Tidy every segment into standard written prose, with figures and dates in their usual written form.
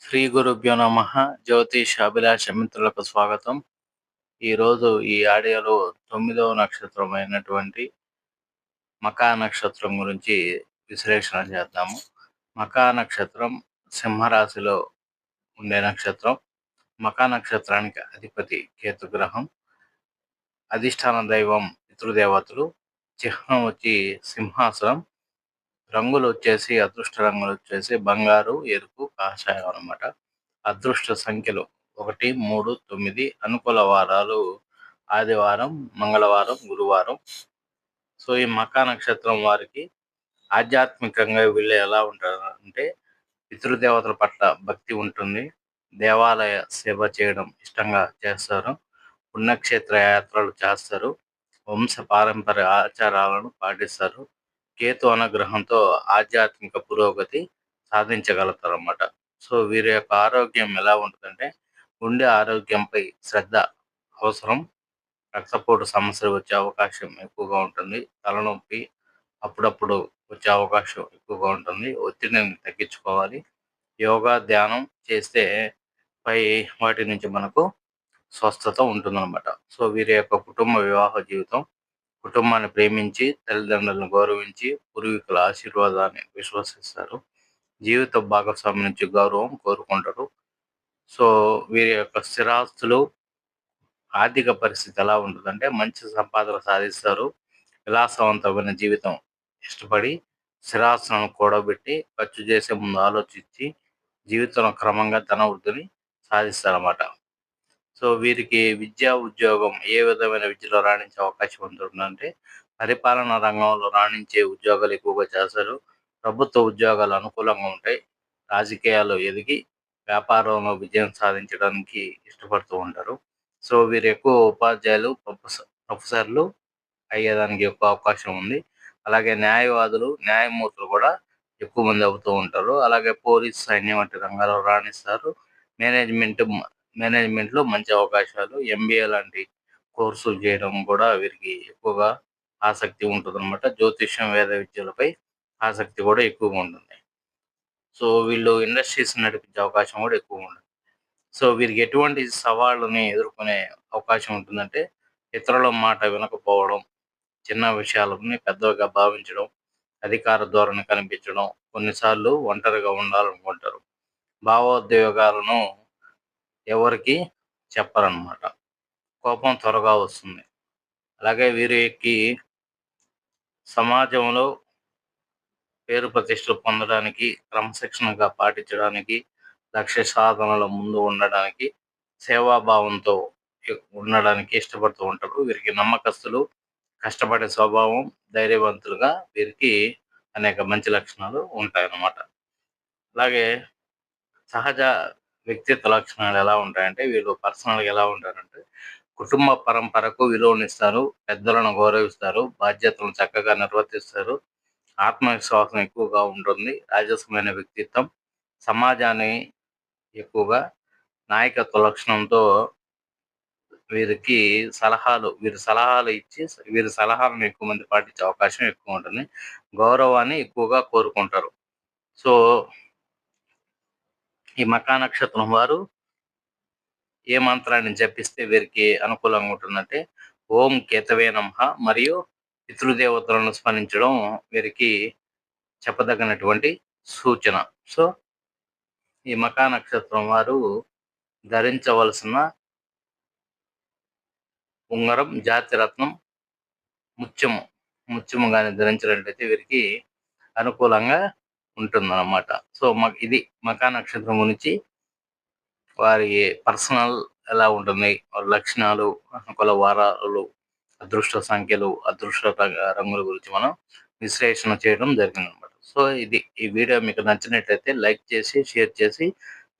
శ్రీ గురుభ్యో నమః. జ్యోతిష్ అభిలాష మిత్రులకు స్వాగతం. ఈరోజు ఈ ఆడియోలో 9వ నక్షత్రమైనటువంటి మకా నక్షత్రం గురించి విశ్లేషణ చేద్దాము. మకా నక్షత్రం సింహరాశిలో ఉండే నక్షత్రం. మకా నక్షత్రానికి అధిపతి కేతుగ్రహం. అధిష్టాన దైవం పితృదేవతలు. చిహ్నం వచ్చి సింహాసనం. రంగులు వచ్చేసి అదృష్ట రంగులు వచ్చేసి బంగారు, ఎరుపు, కాషాయం అన్నమాట. అదృష్ట సంఖ్యలు 1, 3, 9. అనుకూల వారాలు ఆదివారం, మంగళవారం, గురువారం. సో ఈ మకా నక్షత్రం వారికి ఆధ్యాత్మికంగా వీళ్ళు ఎలా ఉంటారు అంటే పితృదేవతల పట్ల భక్తి ఉంటుంది. దేవాలయ సేవ చేయడం ఇష్టంగా చేస్తారు. పుణ్యక్షేత్ర యాత్రలు చేస్తారు. వంశ పారంపర్య ఆచారాలను పాటిస్తారు. కేతు అనుగ్రహంతో ఆధ్యాత్మిక పురోగతి సాధించగలుగుతారు అన్నమాట. సో వీరి యొక్క ఆరోగ్యం ఎలా ఉంటుందంటే గుండె ఆరోగ్యంపై శ్రద్ధ అవసరం. రక్తపోటు సమస్యలు వచ్చే అవకాశం ఎక్కువగా ఉంటుంది. తలనొప్పి అప్పుడప్పుడు వచ్చే అవకాశం ఎక్కువగా ఉంటుంది. ఒత్తిడిని తగ్గించుకోవాలి. యోగా, ధ్యానం చేస్తే పై వాటి నుంచి మనకు స్వస్థత ఉంటుందన్నమాట. సో వీరి యొక్క కుటుంబ వివాహ జీవితం కుటుంబాన్ని ప్రేమించి, తల్లిదండ్రులను గౌరవించి, పూర్వీకుల ఆశీర్వాదాన్ని విశ్వసిస్తారు. జీవిత భాగస్వామి నుంచి గౌరవం కోరుకుంటారు. సో వీరి యొక్క స్థిరాస్తులు, ఆర్థిక పరిస్థితి ఎలా ఉంటుందంటే మంచి సంపాదన సాధిస్తారు. విలాసవంతమైన జీవితం ఇష్టపడి స్థిరాస్తులను కూడబెట్టి ఖర్చు చేసే ముందు ఆలోచించి జీవితంలో క్రమంగా ధన వృద్ధిని సాధిస్తారన్నమాట. సో వీరికి విద్యా, ఉద్యోగం ఏ విధమైన విద్యలో రాణించే అవకాశం ఉంటుందంటే పరిపాలనా రంగంలో రాణించే ఉద్యోగాలు ఎక్కువగా చేస్తారు. ప్రభుత్వ ఉద్యోగాలు అనుకూలంగా ఉంటాయి. రాజకీయాల్లో ఎదిగి వ్యాపారంలో విజయం సాధించడానికి ఇష్టపడుతూ ఉంటారు. సో వీరు ఎక్కువ ఉపాధ్యాయులు, ప్రొఫెసర్లు అయ్యేదానికి ఎక్కువ అవకాశం ఉంది. అలాగే న్యాయవాదులు, న్యాయమూర్తులు కూడా ఎక్కువ మంది అవుతూ ఉంటారు. అలాగే పోలీస్, సైన్యం వంటి రంగాల్లో రాణిస్తారు. మేనేజ్మెంట్ మేనేజ్మెంట్లో మంచి అవకాశాలు, ఎంబీఏ లాంటి కోర్సులు చేయడం కూడా వీరికి ఎక్కువగా ఆసక్తి ఉంటుందన్నమాట. జ్యోతిష్యం, వేద విద్యలపై ఆసక్తి కూడా ఎక్కువగా ఉంటుంది. సో వీళ్ళు ఇండస్ట్రీస్ నడిపించే అవకాశం కూడా ఎక్కువ ఉంటుంది. సో వీరికి ఎటువంటి సవాళ్ళని ఎదుర్కొనే అవకాశం ఉంటుందంటే ఇతరుల మాట వినకపోవడం, చిన్న విషయాలని పెద్దగా భావించడం, అధికార ధోరణి కనిపించడం, కొన్నిసార్లు ఒంటరిగా ఉండాలనుకుంటారు. భావోద్వేగాలను ఎవరికి చెప్పరన్నమాట. కోపం త్వరగా వస్తుంది. అలాగే వీరికి సమాజంలో పేరు ప్రతిష్టలు పొందడానికి, క్రమశిక్షణగా పాటించడానికి, లక్ష్య సాధనలో ముందు ఉండడానికి, సేవాభావంతో ఉండడానికి ఇష్టపడుతూ ఉంటారు. వీరికి నమ్మకస్తులు, కష్టపడే స్వభావం, ధైర్యవంతులుగా వీరికి అనేక మంచి లక్షణాలు ఉంటాయన్నమాట. అలాగే సహజ వ్యక్తిత్వ లక్షణాలు ఎలా ఉంటాయంటే వీళ్ళు పర్సనల్‌గా ఎలా ఉంటారంటే కుటుంబ పరంపరకు విలువనిస్తారు. పెద్దలను గౌరవిస్తారు. బాధ్యతలను చక్కగా నిర్వర్తిస్తారు. ఆత్మవిశ్వాసం ఎక్కువగా ఉంటుంది. రాజసమైన వ్యక్తిత్వం. సమాజాన్ని ఎక్కువగా నాయకత్వ లక్షణంతో వీరికి వీరి సలహాలు ఇచ్చి వీరి సలహాలను ఎక్కువ మంది పాటించే అవకాశం ఎక్కువ ఉంటుంది. గౌరవాన్ని ఎక్కువగా కోరుకుంటారు. సో ఈ మకా నక్షత్రం వారు ఏ మంత్రాన్ని జపిస్తే వీరికి అనుకూలంగా ఉంటుందంటే ఓం కేతవే నమః మరియు పితృదేవతలను స్మరించడం వీరికి చెప్పదగినటువంటి సూచన. సో ఈ మకా నక్షత్రం వారు ధరించవలసిన ఉంగరం జాతిరత్నం ముత్యము. ముత్యము గాని ధరించినట్లయితే వీరికి అనుకూలంగా ఉంటుందన్నమాట. సో ఇది మకా నక్షత్రం గురించి వారి పర్సనల్ ఎలా ఉంటుంది, వారి లక్షణాలు, అనుకూల వారాలు, అదృష్ట సంఖ్యలు, అదృష్ట రంగుల గురించి మనం విశ్లేషణ చేయడం జరిగిందనమాట. సో ఈ వీడియో మీకు నచ్చినట్లయితే లైక్ చేసి, షేర్ చేసి,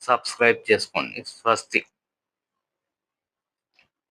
సబ్స్క్రైబ్ చేసుకోండి. స్వస్తి.